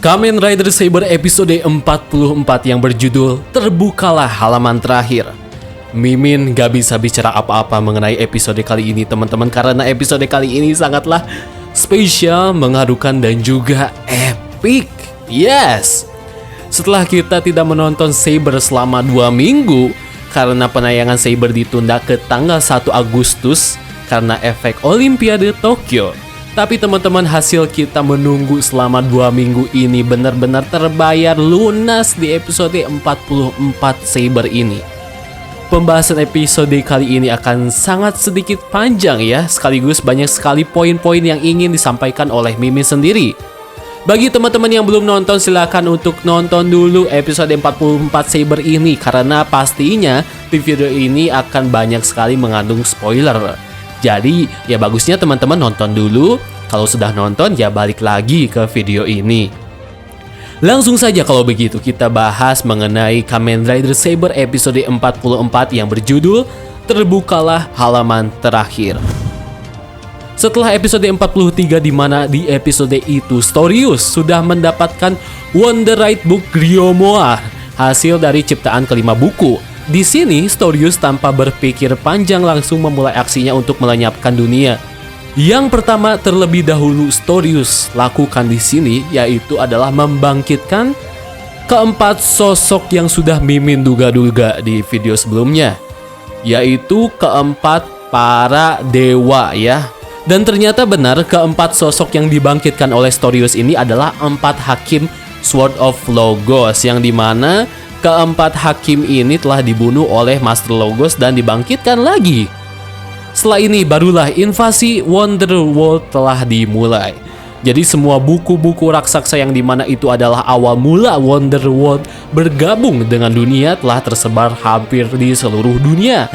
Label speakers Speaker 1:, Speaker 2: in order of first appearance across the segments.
Speaker 1: Kamen Rider Saber episode 44 yang berjudul Terbukalah Halaman Terakhir. Mimin gak bisa bicara apa-apa mengenai episode kali ini teman-teman, karena episode kali ini sangatlah spesial, mengharukan dan juga epic. Yes! Setelah kita tidak menonton Saber selama 2 minggu karena penayangan Saber ditunda ke tanggal 1 Agustus karena efek Olimpiade Tokyo. Tapi teman-teman, hasil kita menunggu selama 2 minggu ini benar-benar terbayar lunas di episode 44 Saber ini. Pembahasan episode kali ini akan sangat sedikit panjang ya, sekaligus banyak sekali poin-poin yang ingin disampaikan oleh Mimin sendiri. Bagi teman-teman yang belum nonton, silakan untuk nonton dulu episode 44 Saber ini, karena pastinya di video ini akan banyak sekali mengandung spoiler. Jadi ya bagusnya teman-teman nonton dulu. Kalau sudah nonton ya balik lagi ke video ini. Langsung saja kalau begitu kita bahas mengenai Kamen Rider Saber episode 44 yang berjudul Terbukalah Halaman Terakhir. Setelah episode 43 di mana di episode itu Storius sudah mendapatkan Wonderite Book Grimoire, hasil dari ciptaan kelima buku. Di sini Storius tanpa berpikir panjang langsung memulai aksinya untuk melenyapkan dunia. Yang pertama terlebih dahulu Storius lakukan di sini yaitu adalah membangkitkan keempat sosok yang sudah Mimin duga-duga di video sebelumnya, yaitu keempat para dewa ya. Dan ternyata benar, keempat sosok yang dibangkitkan oleh Storius ini adalah 4 hakim Sword of Logos, yang dimana keempat hakim ini telah dibunuh oleh Master Logos dan dibangkitkan lagi. Setelah ini barulah invasi Wonderworld telah dimulai. Jadi semua buku-buku raksasa yang dimana itu adalah awal mula Wonderworld bergabung dengan dunia telah tersebar hampir di seluruh dunia.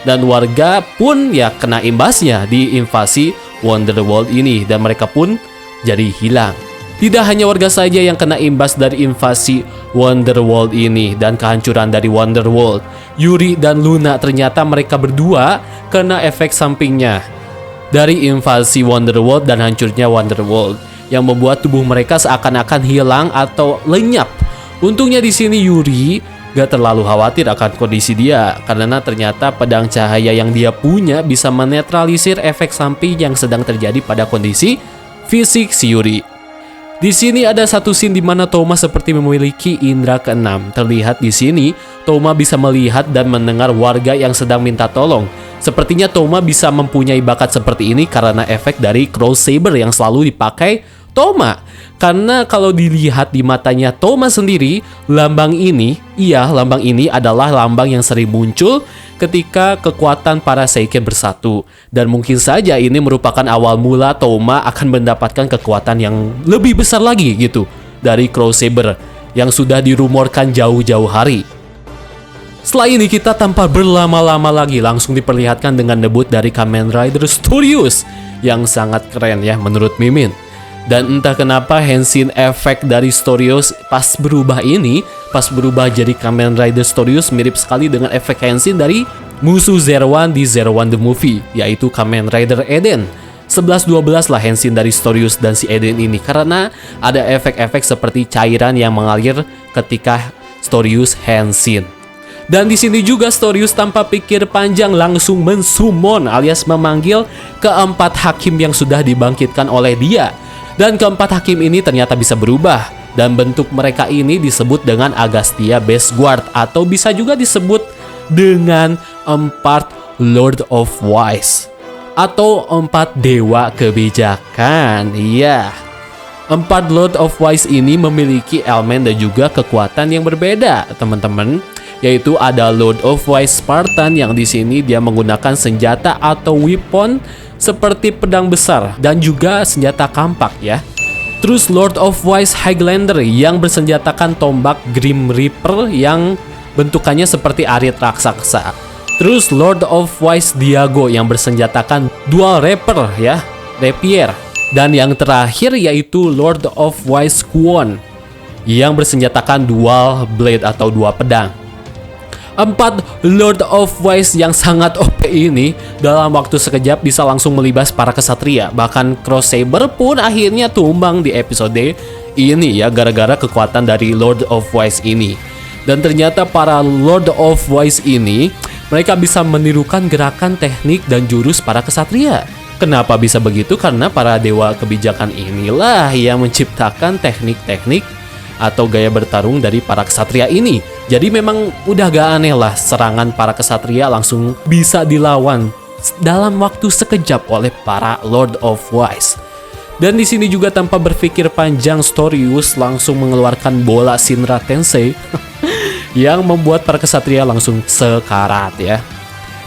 Speaker 1: Dan warga pun ya kena imbasnya di invasi Wonderworld ini, dan mereka pun jadi hilang. Tidak hanya warga saja yang kena imbas dari invasi Wonderworld ini dan kehancuran dari Wonderworld. Yuri dan Luna ternyata mereka berdua kena efek sampingnya dari invasi Wonderworld dan hancurnya Wonderworld, yang membuat tubuh mereka seakan-akan hilang atau lenyap. Untungnya di sini Yuri gak terlalu khawatir akan kondisi dia, karena ternyata pedang cahaya yang dia punya bisa menetralisir efek samping yang sedang terjadi pada kondisi fisik si Yuri. Di sini ada satu scene di mana Toma seperti memiliki indera keenam. Terlihat di sini Toma bisa melihat dan mendengar warga yang sedang minta tolong. Sepertinya Toma bisa mempunyai bakat seperti ini karena efek dari Cross Saber yang selalu dipakai Toma. Karena kalau dilihat di matanya Toma sendiri, lambang ini adalah lambang yang sering muncul ketika kekuatan para Seiken bersatu. Dan mungkin saja ini merupakan awal mula Toma akan mendapatkan kekuatan yang lebih besar lagi gitu dari Cross Saber yang sudah dirumorkan jauh-jauh hari. Setelah ini kita tanpa berlama-lama lagi langsung diperlihatkan dengan debut dari Kamen Rider Storius yang sangat keren ya menurut Mimin. Dan entah kenapa Henshin efek dari Storius pas berubah jadi Kamen Rider Storius mirip sekali dengan efek Henshin dari musuh Zero One di Zero One the Movie, yaitu Kamen Rider Eden. 11-12 lah Henshin dari Storius dan si Eden ini, karena ada efek-efek seperti cairan yang mengalir ketika Storius Henshin. Dan di sini juga Storius tanpa pikir panjang langsung mensummon alias memanggil keempat hakim yang sudah dibangkitkan oleh dia. Dan keempat hakim ini ternyata bisa berubah, dan bentuk mereka ini disebut dengan Agastia Best Guard, atau bisa juga disebut dengan 4 Lord of Wise atau 4 Dewa Kebijakan. Iya, 4 Lord of Wise ini memiliki elemen dan juga kekuatan yang berbeda teman-teman, yaitu ada Lord of Wise Spartan yang di sini dia menggunakan senjata atau weapon seperti pedang besar dan juga senjata kampak ya. Terus Lord of Wise Highlander yang bersenjatakan tombak Grim Reaper yang bentukannya seperti arit raksasa. Terus Lord of Wise Diago yang bersenjatakan dual rapier ya, rapier. Dan yang terakhir yaitu Lord of Wise Kwon yang bersenjatakan dual blade atau dua pedang. 4 Lord of Wise yang sangat OP ini dalam waktu sekejap bisa langsung melibas para kesatria. Bahkan Cross Saber pun akhirnya tumbang di episode ini ya, gara-gara kekuatan dari Lord of Voice ini. Dan ternyata para Lord of Voice ini, mereka bisa menirukan gerakan, teknik, dan jurus para kesatria. Kenapa bisa begitu? Karena para dewa kebijakan inilah yang menciptakan teknik-teknik atau gaya bertarung dari para kesatria ini. Jadi memang udah gak aneh lah serangan para kesatria langsung bisa dilawan dalam waktu sekejap oleh para Lord of Voice. Dan di sini juga tanpa berpikir panjang, Storius langsung mengeluarkan bola Shinra Tensei yang membuat para kesatria langsung sekarat ya.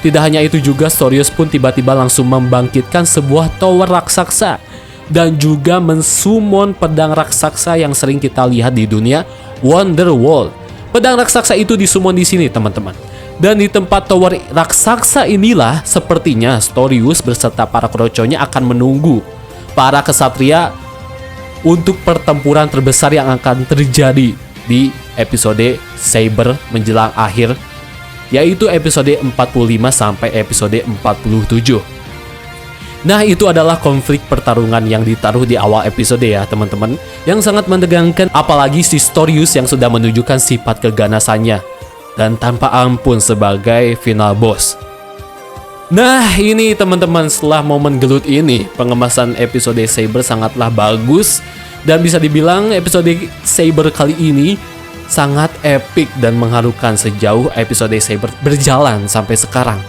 Speaker 1: Tidak hanya itu juga, Storius pun tiba-tiba langsung membangkitkan sebuah tower raksasa dan juga mensummon pedang raksasa yang sering kita lihat di dunia Wonderworld. Pedang raksasa itu disummon di sini, teman-teman. Dan di tempat tower raksasa inilah sepertinya Storius beserta para kroconya akan menunggu para kesatria untuk pertempuran terbesar yang akan terjadi di episode Saber menjelang akhir, yaitu episode 45 sampai episode 47. Nah, itu adalah konflik pertarungan yang ditaruh di awal episode ya teman-teman, yang sangat menegangkan, apalagi si Storius yang sudah menunjukkan sifat keganasannya dan tanpa ampun sebagai final boss. Nah, ini teman-teman, setelah momen gelut ini, pengemasan episode Saber sangatlah bagus. Dan bisa dibilang episode Saber kali ini sangat epik dan mengharukan sejauh episode Saber berjalan sampai sekarang.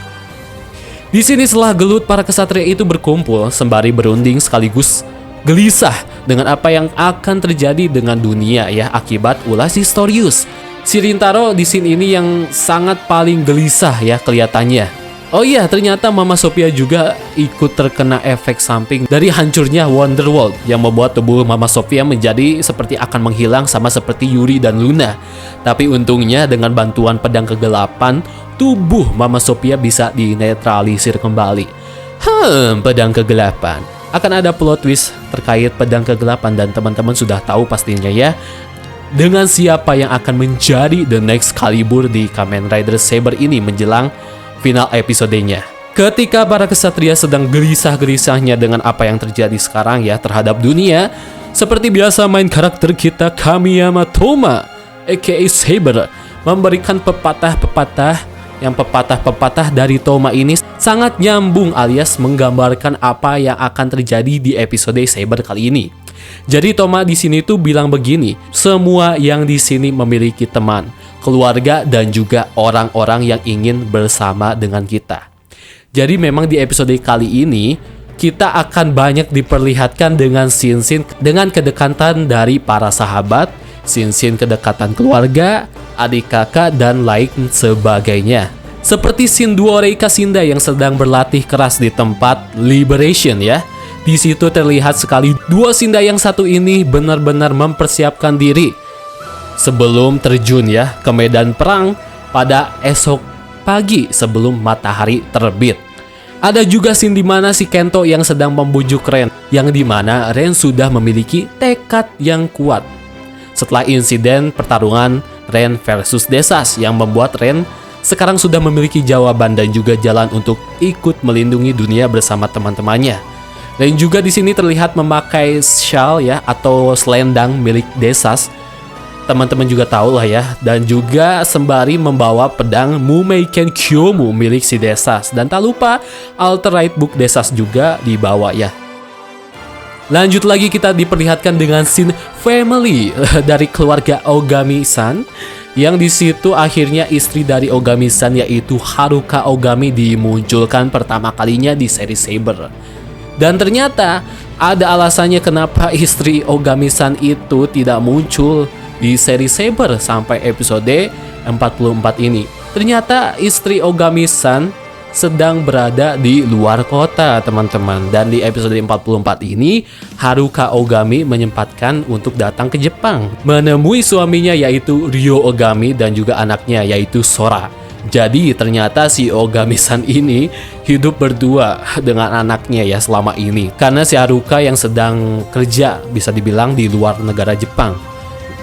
Speaker 1: Di sini setelah gelut, para kesatria itu berkumpul sembari berunding sekaligus gelisah dengan apa yang akan terjadi dengan dunia ya akibat ulah si Storius. Si Rintaro di scene ini yang sangat paling gelisah ya kelihatannya. Oh iya, ternyata Mama Sophia juga ikut terkena efek samping dari hancurnya Wonderworld yang membuat tubuh Mama Sophia menjadi seperti akan menghilang sama seperti Yuri dan Luna. Tapi untungnya dengan bantuan pedang kegelapan, tubuh Mama Sophia bisa dinetralisir kembali. Pedang kegelapan. Akan ada plot twist terkait pedang kegelapan dan teman-teman sudah tahu pastinya ya. Dengan siapa yang akan menjadi the next Excalibur di Kamen Rider Saber ini menjelang final episodenya. Ketika para kesatria sedang gelisah-gelisahnya dengan apa yang terjadi sekarang ya terhadap dunia, seperti biasa main karakter kita Kamiyama Toma aka Saber memberikan pepatah-pepatah yang pepatah-pepatah dari Toma ini sangat nyambung alias menggambarkan apa yang akan terjadi di episode Saber kali ini. Jadi Toma di sini tuh bilang begini, semua yang di sini memiliki teman, keluarga, dan juga orang-orang yang ingin bersama dengan kita. Jadi memang di episode kali ini kita akan banyak diperlihatkan dengan scene-scene dengan kedekatan dari para sahabat, scene-scene kedekatan keluarga, adik kakak, dan lain sebagainya. Seperti scene duo Rei Kashinda yang sedang berlatih keras di tempat Liberation ya. Di situ terlihat sekali dua Shinda yang satu ini benar-benar mempersiapkan diri sebelum terjun ya ke medan perang pada esok pagi sebelum matahari terbit. Ada juga scene di mana si Kento yang sedang membujuk Ren, yang di mana Ren sudah memiliki tekad yang kuat setelah insiden pertarungan Ren versus Desas yang membuat Ren sekarang sudah memiliki jawaban dan juga jalan untuk ikut melindungi dunia bersama teman-temannya. Dan juga di sini terlihat memakai shawl ya atau selendang milik Desas. Teman-teman juga tahu lah ya. Dan juga sembari membawa pedang Mumeiken Kyomu milik si Desas. Dan tak lupa Alterite Book Desas juga dibawa ya. Lanjut lagi kita diperlihatkan dengan scene family dari keluarga Ogami-san. Yang di situ akhirnya istri dari Ogami-san yaitu Haruka Ogami dimunculkan pertama kalinya di seri Saber. Dan ternyata ada alasannya kenapa istri Ogami-san itu tidak muncul di seri Saber sampai episode 44 ini. Ternyata istri Ogami-san sedang berada di luar kota teman-teman. Dan di episode 44 ini Haruka Ogami menyempatkan untuk datang ke Jepang menemui suaminya yaitu Ryo Ogami dan juga anaknya yaitu Sora. Jadi ternyata si Ogami-san ini hidup berdua dengan anaknya ya selama ini. Karena si Haruka yang sedang kerja bisa dibilang di luar negara Jepang.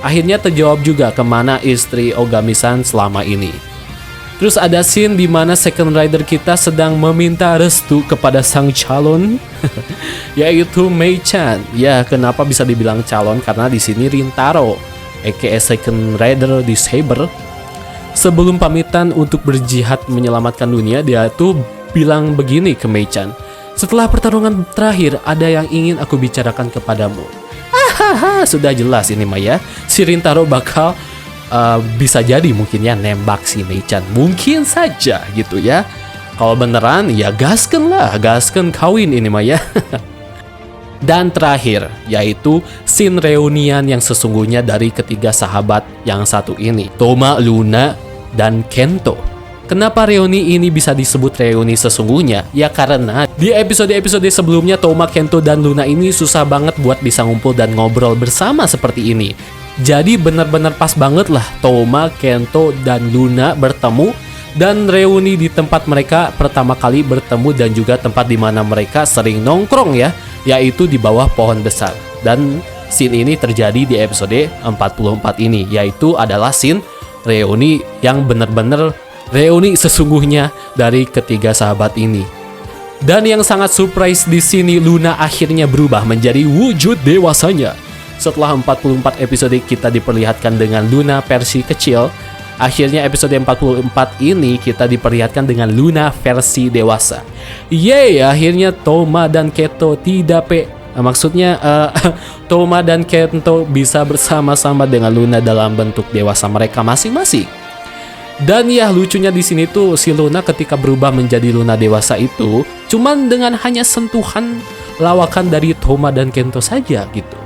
Speaker 1: Akhirnya terjawab juga kemana istri Ogami-san selama ini. Terus ada scene di mana second rider kita sedang meminta restu kepada sang calon, yaitu Mei-chan. Ya, kenapa bisa dibilang calon? Karena di sini Rintaro, aka second rider di Saber, sebelum pamitan untuk berjihad menyelamatkan dunia, dia tuh bilang begini ke Mei-chan. Setelah pertarungan terakhir, ada yang ingin aku bicarakan kepadamu. Hahaha, sudah jelas ini Maya. Si Rintaro bakal bisa jadi mungkin ya nembak si Mei-chan. Mungkin saja gitu ya. Kalau beneran ya gasken lah, gasken kawin ini Maya. Dan terakhir, yaitu scene reunian yang sesungguhnya dari ketiga sahabat yang satu ini, Toma, Luna, dan Kento. Kenapa reuni ini bisa disebut reuni sesungguhnya? Ya karena di episode-episode sebelumnya Toma, Kento, dan Luna ini susah banget buat bisa ngumpul dan ngobrol bersama seperti ini. Jadi benar-benar pas banget lah Toma, Kento, dan Luna bertemu dan reuni di tempat mereka pertama kali bertemu dan juga tempat di mana mereka sering nongkrong ya, yaitu di bawah pohon besar. Dan scene ini terjadi di episode 44 ini, yaitu adalah scene reuni yang benar-benar reuni sesungguhnya dari ketiga sahabat ini. Dan yang sangat surprise di sini, Luna akhirnya berubah menjadi wujud dewasanya. Setelah 44 episode kita diperlihatkan dengan Luna versi kecil, akhirnya episode 44 ini kita diperlihatkan dengan Luna versi dewasa. Yeay, akhirnya Toma dan Kento Toma dan Kento bisa bersama-sama dengan Luna dalam bentuk dewasa mereka masing-masing. Dan ya lucunya di sini tuh si Luna ketika berubah menjadi Luna dewasa itu cuman dengan hanya sentuhan lawakan dari Toma dan Kento saja gitu.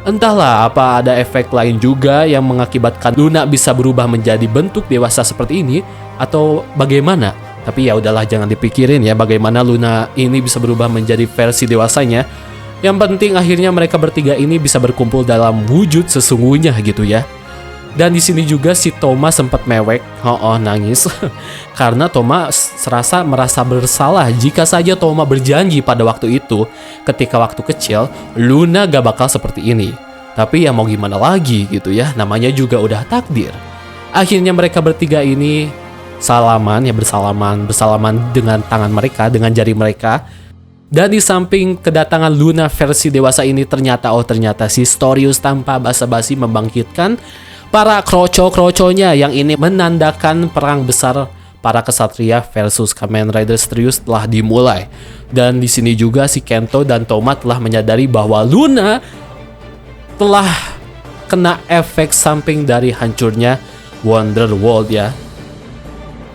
Speaker 1: Entahlah apa ada efek lain juga yang mengakibatkan Luna bisa berubah menjadi bentuk dewasa seperti ini atau bagaimana. Tapi ya udahlah, jangan dipikirin ya bagaimana Luna ini bisa berubah menjadi versi dewasanya. Yang penting akhirnya mereka bertiga ini bisa berkumpul dalam wujud sesungguhnya gitu ya. Dan di sini juga si Toma sempat mewek, nangis karena Toma merasa bersalah jika saja Toma berjanji pada waktu itu ketika waktu kecil Luna gak bakal seperti ini. Tapi ya mau gimana lagi gitu ya, namanya juga udah takdir. Akhirnya mereka bertiga ini bersalaman dengan tangan mereka, dengan jari mereka. Dan di samping kedatangan Luna versi dewasa ini ternyata si Storius tanpa basa-basi membangkitkan para kroco-kroconya yang ini menandakan perang besar para kesatria versus Kamen Rider Sirius telah dimulai. Dan di sini juga si Kento dan Toma telah menyadari bahwa Luna telah kena efek samping dari hancurnya Wonder World ya.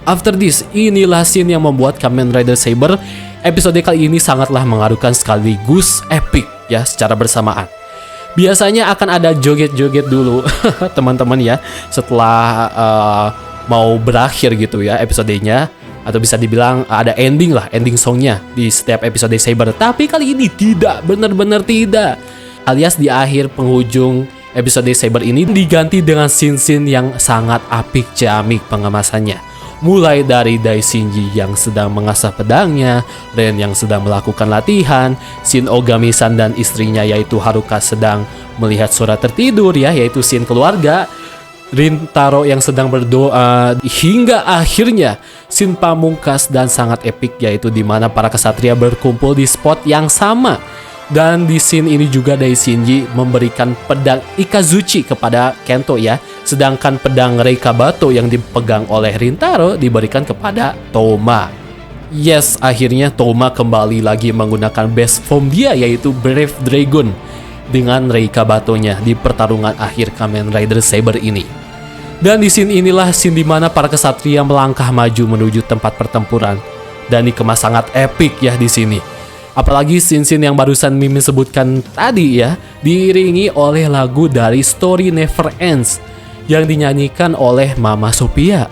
Speaker 1: After this, inilah scene yang membuat Kamen Rider Saber episode kali ini sangatlah mengharukan sekaligus epic ya secara bersamaan. Biasanya akan ada joget-joget dulu teman-teman ya setelah mau berakhir gitu ya episodenya, atau bisa dibilang ada ending songnya di setiap episode Saber. Tapi kali ini tidak, benar-benar tidak. Alias di akhir penghujung episode Saber ini diganti dengan scene-scene yang sangat apik ciamik pengemasannya. Mulai dari Daishinji yang sedang mengasah pedangnya, Ren yang sedang melakukan latihan, Shin Ogami-san dan istrinya yaitu Haruka sedang melihat surat tertidur ya, yaitu scene keluarga, Rintaro yang sedang berdoa, hingga akhirnya scene pamungkas dan sangat epik yaitu di mana para kesatria berkumpul di spot yang sama. Dan di scene ini juga Daishinji memberikan pedang Ikazuchi kepada Kento ya, sedangkan pedang Reikabato yang dipegang oleh Rintaro diberikan kepada Toma. Yes, akhirnya Toma kembali lagi menggunakan best form dia yaitu Brave Dragon dengan Reikabatonya di pertarungan akhir Kamen Rider Saber ini. Dan di scene inilah scene dimana para kesatria melangkah maju menuju tempat pertempuran dan dikemas sangat epik ya di sini. Apalagi scene-scene yang barusan Mimin sebutkan tadi ya, diiringi oleh lagu dari Story Never Ends yang dinyanyikan oleh Mama Sophia,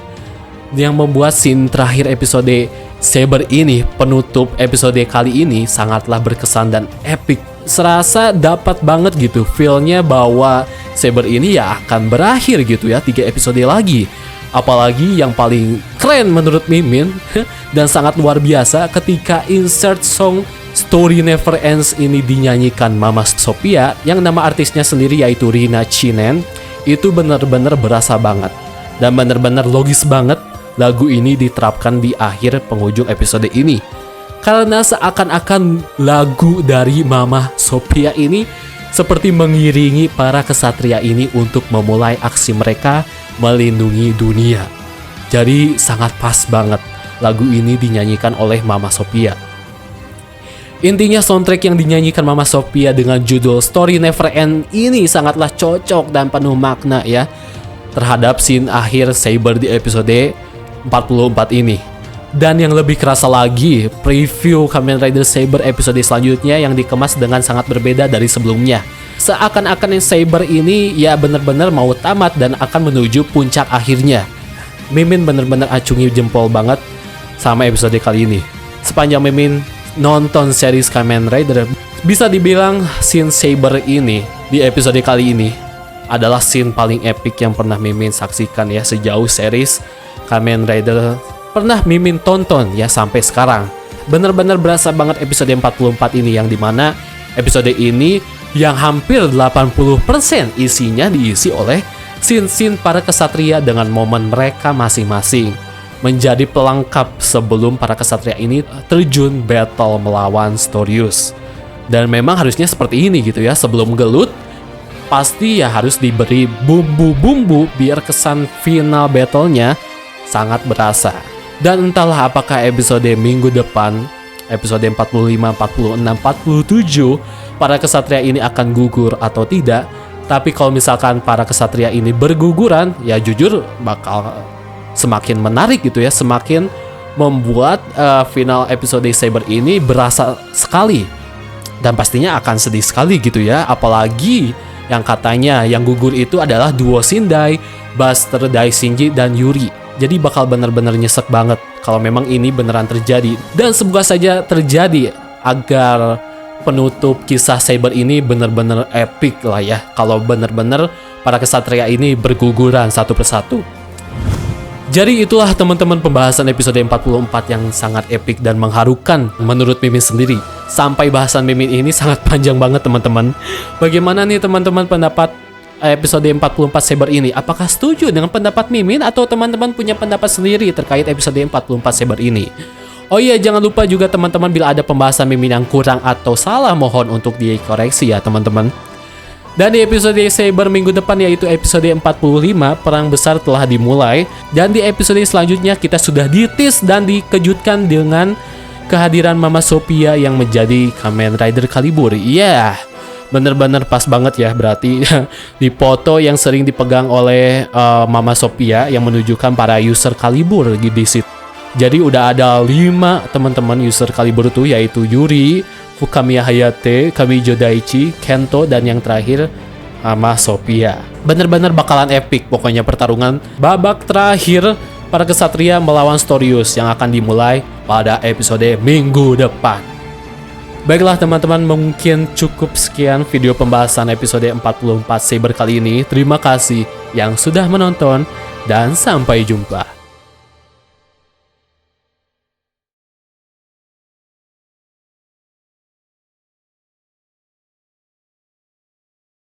Speaker 1: yang membuat scene terakhir episode Saber ini, penutup episode kali ini sangatlah berkesan dan epic. Serasa dapat banget gitu feel-nya bahwa Saber ini ya akan berakhir gitu ya, 3 episode lagi. Apalagi yang paling keren menurut Mimin dan sangat luar biasa ketika insert song Story Never Ends ini dinyanyikan Mama Sophia yang nama artisnya sendiri yaitu Rina Chinen. Itu benar-benar berasa banget dan benar-benar logis banget lagu ini diterapkan di akhir penghujung episode ini. Karena seakan-akan lagu dari Mama Sophia ini seperti mengiringi para kesatria ini untuk memulai aksi mereka melindungi dunia. Jadi sangat pas banget lagu ini dinyanyikan oleh Mama Sophia. Intinya soundtrack yang dinyanyikan Mama Sophia dengan judul Story Never End ini sangatlah cocok dan penuh makna ya terhadap scene akhir Saber di episode 44 ini. Dan yang lebih kerasa lagi, preview Kamen Rider Saber episode selanjutnya yang dikemas dengan sangat berbeda dari sebelumnya. Seakan-akan Saber ini ya benar-benar mau tamat dan akan menuju puncak akhirnya. Mimin benar-benar acungi jempol banget sama episode kali ini. Sepanjang Mimin nonton series Kamen Rider, bisa dibilang scene Saber ini di episode kali ini adalah scene paling epic yang pernah Mimin saksikan ya sejauh series Kamen Rider pernah Mimin tonton ya sampai sekarang. Bener-bener berasa banget episode 44 ini yang dimana episode ini yang hampir 80% isinya diisi oleh scene-scene para kesatria dengan momen mereka masing-masing. Menjadi pelengkap sebelum para kesatria ini terjun battle melawan Storius. Dan memang harusnya seperti ini gitu ya, sebelum gelut pasti ya harus diberi bumbu-bumbu biar kesan final battle-nya sangat berasa. Dan entahlah apakah episode minggu depan, episode 45, 46, 47, para kesatria ini akan gugur atau tidak. Tapi kalau misalkan para kesatria ini berguguran, ya jujur bakal semakin menarik gitu ya, semakin membuat final episode Saber ini berasa sekali. Dan pastinya akan sedih sekali gitu ya, apalagi yang katanya yang gugur itu adalah duo Shindai, Buster Daishinji dan Yuri. Jadi bakal bener-bener nyesek banget kalau memang ini beneran terjadi. Dan semoga saja terjadi agar penutup kisah Saber ini bener-bener epic lah ya. Kalau bener-bener para kesatria ini berguguran satu persatu. Jadi itulah teman-teman pembahasan episode 44 yang sangat epik dan mengharukan menurut Mimin sendiri. Sampai bahasan Mimin ini sangat panjang banget teman-teman. Bagaimana nih teman-teman pendapat episode 44 Saber ini? Apakah setuju dengan pendapat Mimin atau teman-teman punya pendapat sendiri terkait episode 44 Saber ini? Oh iya, jangan lupa juga teman-teman bila ada pembahasan Mimin yang kurang atau salah mohon untuk dikoreksi ya teman-teman. Dan di episode Saber minggu depan yaitu episode 45 perang besar telah dimulai. Dan di episode selanjutnya kita sudah ditis dan dikejutkan dengan kehadiran Mama Sophia yang menjadi Kamen Rider Calibur. Iya, bener-bener pas banget ya berarti di foto yang sering dipegang oleh Mama Sophia yang menunjukkan para user Calibur di situ. Jadi udah ada 5 teman-teman user Calibur tuh yaitu Yuri, Fukamiya Hayate, Kamijo Daichi, Kento, dan yang terakhir Mama Sophia. Bener-bener bakalan epic pokoknya pertarungan babak terakhir para kesatria melawan Storius yang akan dimulai pada episode minggu depan. Baiklah teman-teman, mungkin cukup sekian video pembahasan episode 44 Saber kali ini. Terima kasih yang sudah menonton dan sampai jumpa.